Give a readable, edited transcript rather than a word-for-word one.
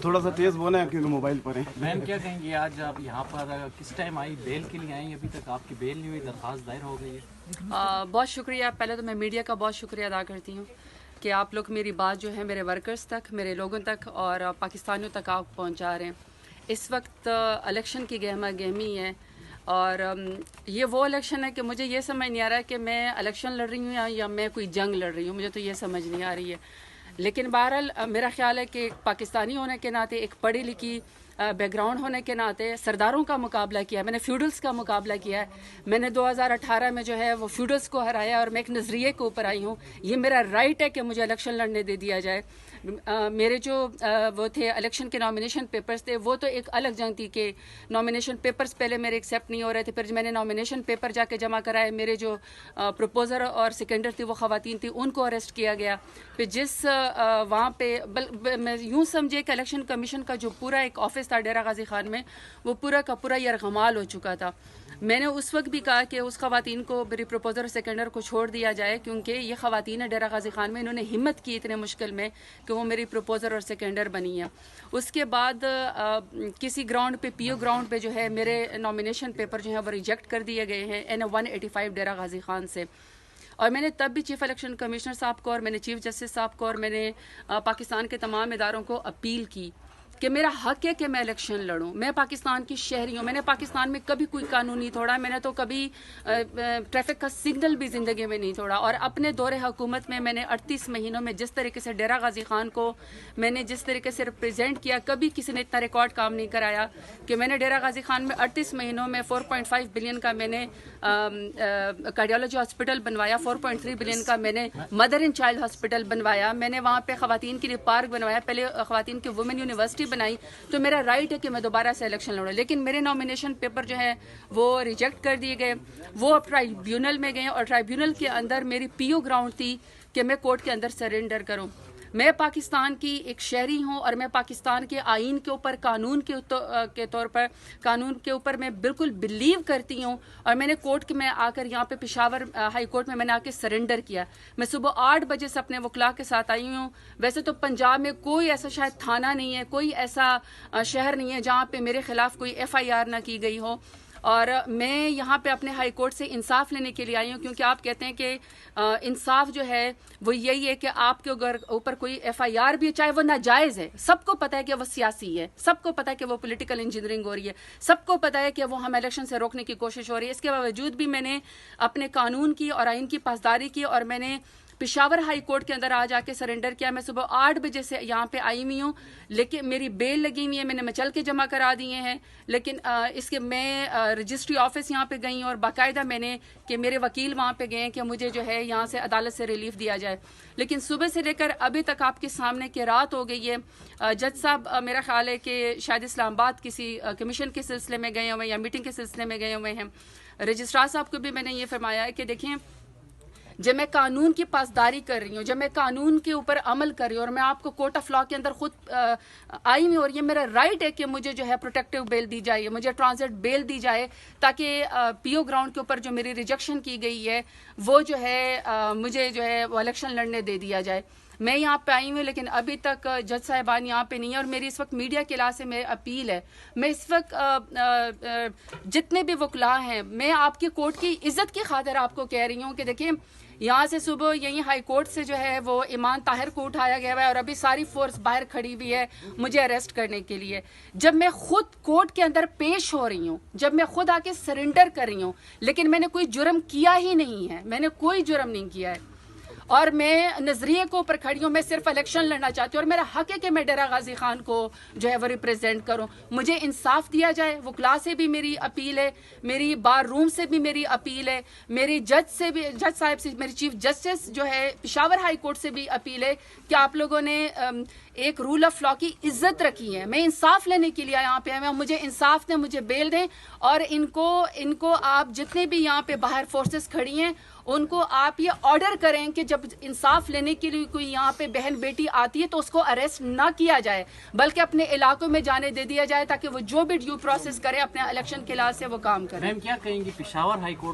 थोड़ा सा तेज बोले क्योंकि मोबाइल पर है। मैम क्या कहेंगे, आज आप यहाँ पर किस टाइम आई, बेल के लिए आई? अभी तक आपकी बेल नहीं हुई, दरख्वास्त दायर हो गई है। बहुत शुक्रिया। पहले तो मैं मीडिया का बहुत शुक्रिया अदा करती हूँ कि आप लोग मेरी बात जो है मेरे वर्कर्स तक, मेरे लोगों तक और पाकिस्तानियों तक आप पहुँचा रहे हैं। इस वक्त इलेक्शन की गहमा गहमी है और ये वो इलेक्शन है कि मुझे ये समझ नहीं आ रहा है कि मैं इलेक्शन लड़ रही हूँ या मैं कोई जंग लड़ रही हूँ, मुझे तो ये समझ नहीं आ रही है। लेकिन बहरहाल मेरा ख्याल है कि पाकिस्तानी होने के नाते, एक पढ़ी लिखी बैकग्राउंड होने के नाते सरदारों का मुकाबला किया है, मैंने फ्यूडल्स का मुकाबला किया है। मैंने 2018 में जो है वो फ्यूडल्स को हराया और मैं एक नज़रिए के ऊपर आई हूँ। ये मेरा राइट है कि मुझे इलेक्शन लड़ने दे दिया जाए। मेरे जो वो थे इलेक्शन के नॉमिनेशन पेपर्स थे, वो तो एक अलग जंग थी कि नॉमिनेशन पेपर्स पहले मेरे एक्सेप्ट नहीं हो रहे थे। फिर मैंने नॉमिनेशन पेपर जाके जमा कराए, मेरे जो प्रपोजर और सेकेंडर थी वो ख़वातीन थी, उनको अरेस्ट किया गया। फिर जिस वहाँ पे मैं यूँ समझिए कि इलेक्शन कमीशन का जो पूरा एक ऑफिस था डेरा गाजी खान में, वो पूरा का पूरा यरगमाल हो चुका था। मैंने उस वक्त भी कहा कि उस ख़वातीन को, मेरी प्रपोजर और सेकेंडर को छोड़ दिया जाए, क्योंकि ये ख़वातीन है डेरा गाजी खान में, इन्होंने हिम्मत की इतने मुश्किल में कि वो मेरी प्रपोजर और सेकेंडर बनी है। उसके बाद किसी ग्राउंड पे, पीओ ग्राउंड पे जो है मेरे नॉमिनेशन पेपर जो है वो रिजेक्ट कर दिए गए हैं NA 185 डेरा गाजी खान से। और मैंने तब भी चीफ इलेक्शन कमिश्नर साहब को और मैंने चीफ जस्टिस साहब को और मैंने पाकिस्तान के तमाम इदारों को अपील की कि मेरा हक है कि मैं इलेक्शन लड़ूं। मैं पाकिस्तान की शहरी हूँ, मैंने पाकिस्तान में कभी कोई कानून नहीं तोड़ा, मैंने तो कभी ट्रैफिक का सिग्नल भी ज़िंदगी में नहीं तोड़ा। और अपने दौरे हुकूमत में मैंने 38 महीनों में जिस तरीके से डेरा गाजी खान को मैंने जिस तरीके से रिप्रेजेंट किया, कभी किसी ने इतना रिकॉर्ड काम नहीं कराया कि मैंने डेरा गाजी खान में 38 महीनों में 4.5 बिलियन का मैंने कार्डियोलॉजी हॉस्पिटल बनवाया, 4.3 बिलियन का मैंने मदर एंड चाइल्ड हॉस्पिटल बनवाया, मैंने वहाँ पे ख़वातीन के लिए पार्क बनवाया, पहले ख़वातीन की वुमेन यूनिवर्सिटी बनाई। तो मेरा राइट है कि मैं दोबारा से इलेक्शन लड़ूं। लेकिन मेरे नॉमिनेशन पेपर जो है वो रिजेक्ट कर दिए गए, वो अब ट्राइब्यूनल में गए और ट्राइब्यूनल के अंदर मेरी पीओ ग्राउंड थी कि मैं कोर्ट के अंदर सरेंडर करूं। मैं पाकिस्तान की एक शहरी हूं और मैं पाकिस्तान के आइन के ऊपर, कानून के तौर पर, कानून के ऊपर मैं बिल्कुल बिलीव करती हूं। और मैंने कोर्ट में आकर यहाँ पे पेशावर हाई कोर्ट में मैंने आके सरेंडर किया। मैं सुबह 8 बजे से अपने वकला के साथ आई हूँ। वैसे तो पंजाब में कोई ऐसा शायद थाना नहीं है, कोई ऐसा शहर नहीं है जहाँ पे मेरे खिलाफ कोई FIR ना की गई हो। और मैं यहाँ पे अपने हाई कोर्ट से इंसाफ लेने के लिए आई हूँ, क्योंकि आप कहते हैं कि इंसाफ जो है वो यही है कि आपके ऊपर कोई FIR भी, चाहे वो नाजायज़ है, सबको पता है कि वो सियासी है, सबको पता है कि वो पॉलिटिकल इंजीनियरिंग हो रही है, सबको पता है कि वो हम इलेक्शन से रोकने की कोशिश हो रही है। इसके बावजूद भी मैंने अपने कानून की और आइन की पासदारी की और मैंने पेशावर हाई कोर्ट के अंदर आज आके सरेंडर किया। मैं सुबह 8 बजे से यहाँ पे आई हुई हूँ, लेकिन मेरी बेल लगी हुई है, मैंने मचल के जमा करा दिए हैं। लेकिन इसके मैं रजिस्ट्री ऑफिस यहाँ पे गई और बाकायदा मैंने कि मेरे वकील वहाँ पे गए कि मुझे जो है यहाँ से अदालत से रिलीफ दिया जाए। लेकिन सुबह से लेकर अभी तक आपके सामने कि रात हो गई है। जज साहब मेरा ख्याल है कि शायद इस्लामाबाद किसी कमीशन के सिलसिले में गए हुए हैं या मीटिंग के सिलसिले में गए हुए हैं। रजिस्ट्रार साहब को भी मैंने ये फरमाया है कि देखें, जब मैं कानून की पासदारी कर रही हूँ, जब मैं कानून के ऊपर अमल कर रही हूँ और मैं आपको कोर्ट ऑफ लॉ के अंदर खुद आई हुई, और ये मेरा राइट है कि मुझे जो है प्रोटेक्टिव बेल दी जाए, मुझे ट्रांजिट बेल दी जाए, ताकि पीओ ग्राउंड के ऊपर जो मेरी रिजेक्शन की गई है वो जो है मुझे जो है वो इलेक्शन लड़ने दे दिया जाए। मैं यहाँ पे आई हूँ, लेकिन अभी तक जज साहिबान यहाँ पे नहीं है। और मेरी इस वक्त मीडिया के लिहाज से मेरी अपील है, मैं इस वक्त जितने भी वकला हैं, मैं आपकी कोर्ट की इज्जत की खातिर आपको कह रही हूँ कि देखिए, यहाँ से सुबह यही हाई कोर्ट से जो है वो ईमान ताहिर को उठाया गया है और अभी सारी फोर्स बाहर खड़ी हुई है मुझे अरेस्ट करने के लिए। जब मैं खुद कोर्ट के अंदर पेश हो रही हूँ, जब मैं खुद आके सरेंडर कर रही हूँ, लेकिन मैंने कोई जुर्म किया ही नहीं है, मैंने कोई जुर्म नहीं किया है और मैं नजरिए को ऊपर खड़ी हूँ। मैं सिर्फ इलेक्शन लड़ना चाहती हूँ और मेरा हक है कि मैं डेरा गाजी खान को जो है वो रिप्रेजेंट करूँ। मुझे इंसाफ दिया जाए। वकला से भी मेरी अपील है, मेरी बार रूम से भी मेरी अपील है, मेरी जज से भी, जज साहब से, मेरी चीफ जस्टिस जो है पेशावर हाई कोर्ट से भी अपील है कि आप लोगों ने एक रूल ऑफ लॉ की इज्जत रखी है। मैं इंसाफ लेने के लिए यहाँ पे आया, मुझे इंसाफ दें, मुझे बेल दें। और इनको आप जितने भी यहाँ पे बाहर फोर्सेस खड़ी हैं उनको आप ये ऑर्डर करें कि जब इंसाफ लेने के लिए कोई यहाँ पे बहन बेटी आती है तो उसको अरेस्ट ना किया जाए, बल्कि अपने इलाकों में जाने दे दिया जाए, ताकि वो जो भी ड्यू प्रोसेस करे अपने इलेक्शन के लिहाज से वो काम करे। मैम क्या कहेंगी, पेशावर हाई कोर्ट